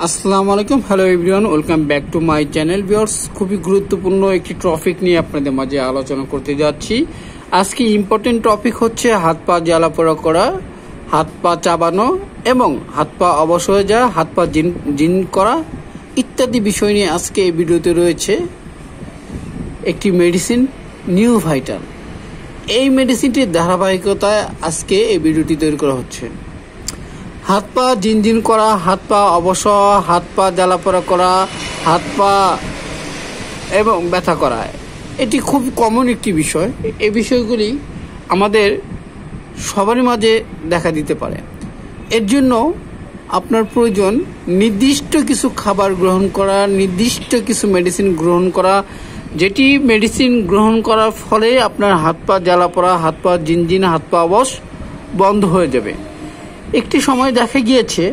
আসসালামু আলাইকুম, hello everyone, welcome back to my channel. Viewers, খুবই গুরুত্বপূর্ণ একটি টপিক নিয়ে আপনাদের মাঝে আলোচনা করতে যাচ্ছি। আজকে ইম্পর্টেন্ট টপিক হচ্ছে হাত পা জ্বালাপোড়া করা, হাত পা চাবানো এবং হাত পা অবশ হয়ে যাওয়া, হাত পা জিন করা ইত্যাদি বিষয় নিয়ে আজকে এই ভিডিওতে রয়েছে একটি মেডিসিন, নিউ ভাইটাল। এই মেডিসিনটির ধারাবাহিকতায় আজকে এই ভিডিওটি তৈরি করা হচ্ছে। হাত পা জিনজিন করা, হাত পা অবশ, হাত পা জ্বালাপোড়া করা, হাত পা এবং ব্যথা করা, এটি খুব কমন একটি বিষয়। এই বিষয়গুলি আমাদের সবারই মাঝে দেখা দিতে পারে। এর জন্য আপনার প্রয়োজন নির্দিষ্ট কিছু খাবার গ্রহণ করা, নির্দিষ্ট কিছু মেডিসিন গ্রহণ করা, যেটি মেডিসিন গ্রহণ করার ফলে আপনার হাত পা জ্বালাপোড়া, হাত পা জিনজিন, হাত পা অবশ বন্ধ হয়ে যাবে। একটি সময় দেখা গিয়েছে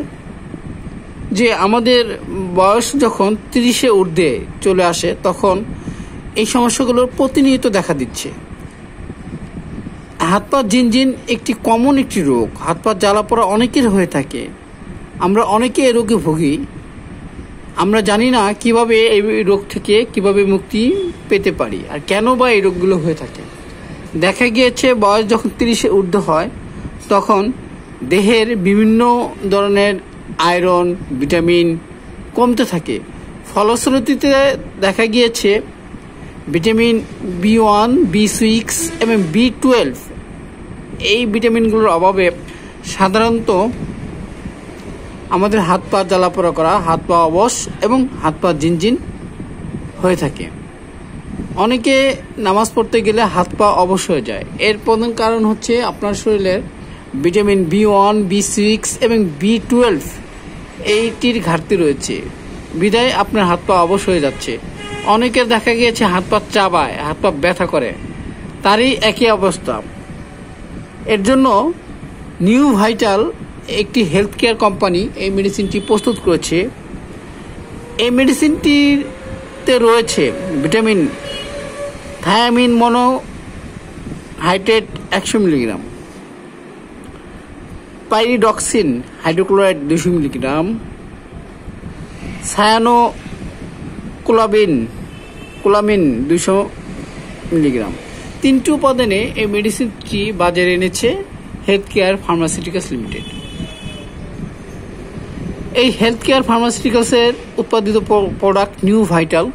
যে আমাদের বয়স যখন 30-এ ঊর্ধ্বে চলে আসে, তখন এই সমস্যাগুলোর প্রতিনিয়ত দেখা দিচ্ছে। হাত পা জিনজিন একটি কমন একটি রোগ। হাত পা জ্বালাপোড়া অনেকের হয়ে থাকে, আমরা অনেকে এই রোগে ভুগি। আমরা জানি না কিভাবে এই রোগ থেকে কিভাবে মুক্তি পেতে পারি আর কেন বা এই রোগগুলো হয়ে থাকে। দেখা গিয়েছে বয়স যখন 30-এ ঊর্ধ্বে হয়, তখন দেহের বিভিন্ন ধরনের আয়রন, ভিটামিন কমতে থাকে। ফলশ্রুতিতে দেখা গিয়েছে ভিটামিন B1, B6 এবং B12 এই ভিটামিনগুলোর অভাবে সাধারণত আমাদের হাত পা জ্বালাপোড়া করা, হাত পা অবশ এবং হাত পা জিনজিন হয়ে থাকে। অনেকে নামাজ পড়তে গেলে হাত পা অবশ হয়ে যায়। এর প্রধান কারণ হচ্ছে আপনার শরীরের ভিটামিন B1, B6 এবং B12 এইটির ঘাটতি রয়েছে, বিধায় আপনার হাত পা অবশ হয়ে যাচ্ছে। অনেকের দেখা গিয়েছে হাত পা চাবায়, হাত পা ব্যথা করে, তারই একই অবস্থা। এর জন্য নিউ ভাইটাল একটি হেলথ কেয়ার কোম্পানি এই মেডিসিনটি প্রস্তুত করেছে। এই মেডিসিনটিতে রয়েছে vitamin thiamine monohydrate 100 milligram, pyridoxine hydrochloride 200 milligram, cyanocobalamin 200 milligram. 3টি উপাদানে এই মেডিসিনটি বাজারে এনেছে হেলথ কেয়ার ফার্মাসিউটিক্যালস লিমিটেড। এই হেলথ কেয়ার ফার্মাসিউটিক্যালসের উৎপাদিত প্রোডাক্ট নিউ ভাইটাল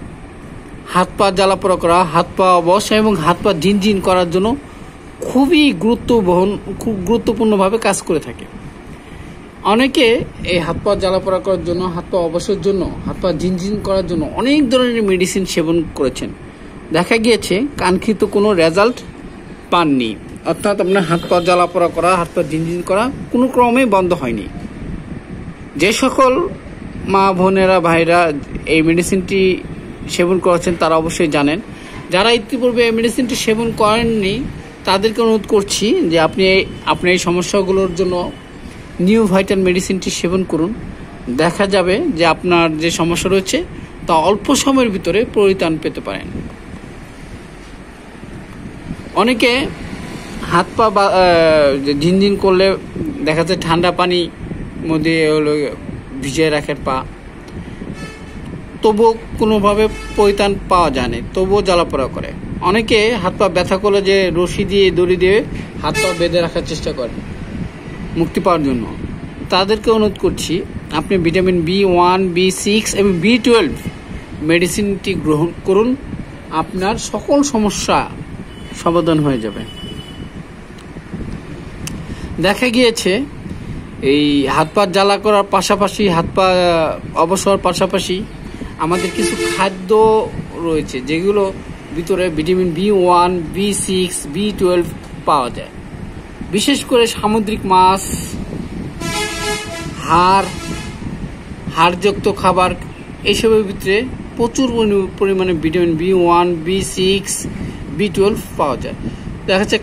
হাত পা জ্বালাপোড়া করা, হাত পা অবশ এবং হাত পা জিনজিন করার জন্য খুবই গুরুত্বপূর্ণভাবে কাজ করে থাকে। অনেকে এই হাত পা জ্বালাপোড়া করার জন্য, হাত পা অবশের জন্য, হাত পা জিনজিন করার জন্য অনেক ধরনের মেডিসিন সেবন করেছেন। দেখা গিয়েছে কাঙ্ক্ষিত কোনো রেজাল্ট পাননি, অর্থাৎ আপনার হাত পা জ্বালাপোড়া করা, হাত পা জিনজিন করা কোনো ক্রমেই বন্ধ হয়নি। যে সকল মা বোনেরা, ভাইরা এই মেডিসিনটি সেবন করেছেন তারা অবশ্যই জানেন। যারা ইতিপূর্বে এই মেডিসিনটি সেবন করেননি তাদেরকে অনুরোধ করছি যে আপনি এই সমস্যাগুলোর জন্য নিউ ভাইটাল মেডিসিনটি সেবন করুন। দেখা যাবে যে আপনার যে সমস্যা রয়েছে তা অল্প সময়ের ভিতরে পরিত্রাণ পেতে পারেন। অনেকে হাত পা ঝিনঝিন করলে দেখা যায় ঠান্ডা পানি মধ্যে ভিজিয়ে রাখেন পা, তবুও কোনোভাবে পরিত্রাণ পাওয়া যায় না, তবুও জ্বালাপোড়া করে। অনেকে হাত পা ব্যথা করলে যে রশি দিয়ে, দড়ি দিয়ে হাত পা বেঁধে রাখার চেষ্টা করেন মুক্তি পাওয়ার জন্য। তাদেরকে অনুরোধ করছি আপনি ভিটামিন B1, B6 এবং B12 মেডিসিনটি গ্রহণ করুন, আপনার সকল সমস্যা সমাধান হয়ে যাবে। দেখা গিয়েছে এই হাত পা জ্বালা করার পাশাপাশি, হাত পা অবসর পাশাপাশি আমাদের কিছু খাদ্য রয়েছে যেগুলো ভিতরে ভিটামিন B1, B6, B12 পাওয়া যায়। বিশেষ করে সামুদ্রিক মাছ, হাড়যুক্ত খাবার, এইসবের ভিতরে প্রচুর পরিমাণে ভিটামিন B1, B6, B12 পাওয়া যায়। দেখা যাচ্ছে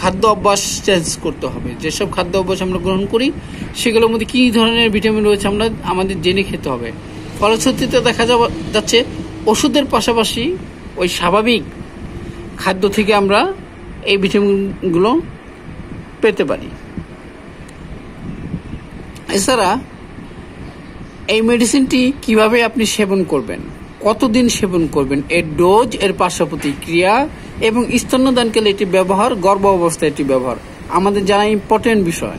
খাদ্য অভ্যাস চেঞ্জ করতে হবে। যেসব খাদ্য অভ্যাস আমরা গ্রহণ করি সেগুলোর মধ্যে কী ধরনের ভিটামিন রয়েছে আমাদের জেনে খেতে হবে। ফলশ্রুতিতে দেখা যাচ্ছে ওষুধের পাশাপাশি ওই স্বাভাবিক খাদ্য থেকে আমরা এই ভিটামিনগুলো পেতে পারি। এছাড়া এই মেডিসিনটি কিভাবে আপনি সেবন করবেন, কতদিন সেবন করবেন, এর ডোজ, এর পার্শ্ব প্রতিক্রিয়া এবং স্তন্যদানকালে এটি ব্যবহার, গর্ভ অবস্থায় এটি ব্যবহার আমাদের জানা ইম্পর্টেন্ট বিষয়।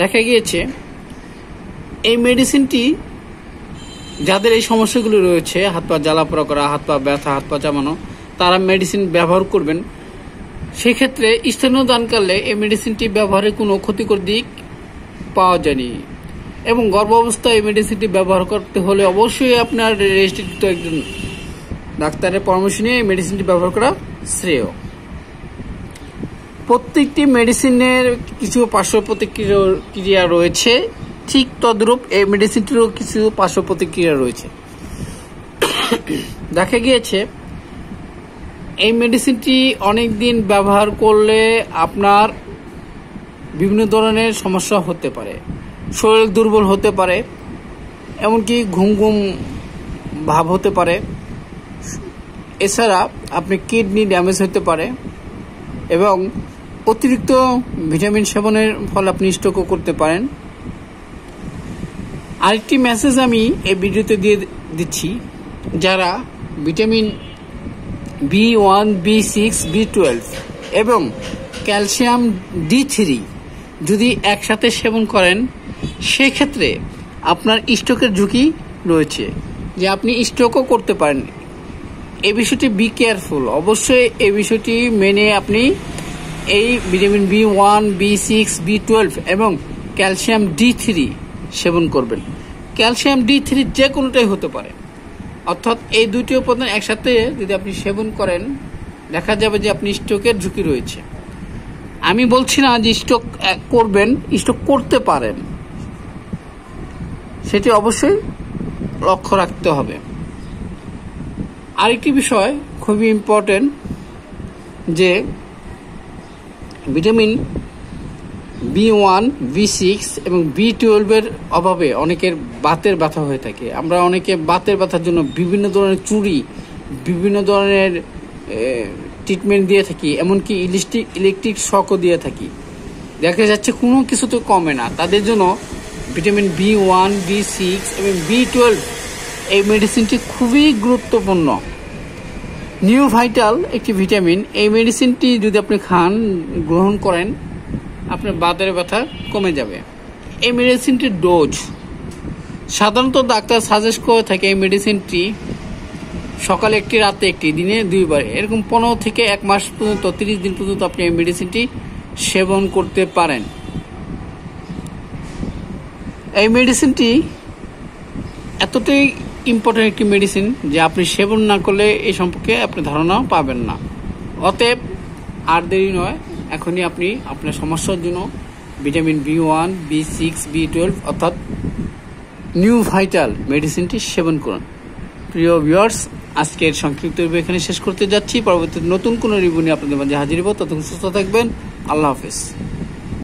দেখা গিয়েছে এই মেডিসিনটি যাদের এই সমস্যাগুলো রয়েছে, হাত পা জ্বালাপোড়া করা, হাত পা ব্যথা, হাত পা চামানো, তারা মেডিসিন ব্যবহার করবেন। সেক্ষেত্রে স্তন্যদানকালে এই মেডিসিনটি ব্যবহারের কোনো ক্ষতিকর দিক পাওয়া যায়নি এবং গর্ভ অবস্থায় এই মেডিসিনটি ব্যবহার করতে হলে অবশ্যই আপনার রেজিস্ট্রিকৃত একজন ডাক্তারের পরামর্শ নিয়ে এই মেডিসিনটি ব্যবহার করা শ্রেয়। প্রত্যেকটি মেডিসিনের কিছু পার্শ্ব প্রতিক্রিয়া রয়েছে, ঠিক তদ্রূপ এই মেডিসিনটিরও কিছু পার্শ্ব প্রতিক্রিয়া রয়েছে। দেখা গিয়েছে এই মেডিসিনটি অনেক দিন ব্যবহার করলে আপনার বিভিন্ন ধরনের সমস্যা হতে পারে, শরীর দুর্বল হতে পারে, এমনকি ঘুম ঘুম ভাব হতে পারে। এছাড়া আপনি কিডনি ড্যামেজ হতে পারে এবং অতিরিক্ত ভিটামিন সেবনের ফলে আপনি স্ট্রোকও করতে পারেন। আরেকটি মেসেজ আমি এই ভিডিওতে দিয়ে দিচ্ছি, যারা ভিটামিন B1, B6, B12 এবং ক্যালসিয়াম D3 যদি একসাথে সেবন করেন, সেক্ষেত্রে আপনার স্ট্রোকের ঝুঁকি রয়েছে, যে আপনি স্ট্রোকও করতে পারেন। এই বিষয়টি বি কেয়ারফুল, অবশ্যই এই বিষয়টি মেনে আপনি এই ভিটামিন B1, B6, B12 এবং ক্যালসিয়াম D3 সেবন করবেন। ক্যালসিয়াম D3 যে কোনোটাই হতে পারে, অর্থাৎ এই দুটি উপাদান একসাথে যদি আপনি সেবন করেন, দেখা যাবে যে আপনি স্ট্রোকের ঝুঁকি রয়েছে। আমি বলছি না যে স্ট্রোক করবেন, স্ট্রোক করতে পারেন, সেটি অবশ্যই লক্ষ্য রাখতে হবে। আরেকটি বিষয় খুবই ইম্পর্টেন্ট, যে ভিটামিন B1, B6 এবং B12 এর অভাবে অনেকের বাতের ব্যথা হয়ে থাকে। আমরা অনেকে বাতের ব্যথার জন্য বিভিন্ন ধরনের চুড়ি, বিভিন্ন ধরনের ট্রিটমেন্ট দিয়ে থাকি, এমনকি ইলেকট্রিক শকও দিয়ে থাকি। দেখা যাচ্ছে কোনো কিছুতে কমে না। তাদের জন্য ভিটামিন B1, B6 এবং B12 এই মেডিসিনটি খুবই গুরুত্বপূর্ণ। নিউ ভাইটাল একটি ভিটামিন, এই মেডিসিনটি যদি আপনি খান, গ্রহণ করেন, আপনার বাতের ব্যথা কমে যাবে। এই মেডিসিনটির ডোজ সাধারণত ডাক্তার সাজেস্ট করে থাকে এই মেডিসিনটি সকালে একটি, রাতে একটি, দিনে 2 বার, এরকম 15 থেকে 1 মাস পর্যন্ত, 30 দিন পর্যন্ত আপনি এই মেডিসিনটি সেবন করতে পারেন। এই মেডিসিনটি এতটাই ইম্পর্টেন্ট একটি মেডিসিন যে আপনি সেবন না করলে এই সম্পর্কে আপনি ধারণা পাবেন না। অতএব আর দেরি নয়, এখনই আপনি আপনার সমস্যার জন্য ভিটামিন B1, B6, B12 অর্থাৎ নিউ ভাইটাল মেডিসিনটি সেবন করুন। প্রিয় ভিউয়ার্স, আজকের সংক্ষিপ্ত রিভিউ এখানে শেষ করতে যাচ্ছি। পরবর্তীতে নতুন কোনো রিভিউ নিয়ে আপনাদের মাঝে হাজির হব। ততক্ষণ সুস্থ থাকবেন। আল্লাহ হাফেজ।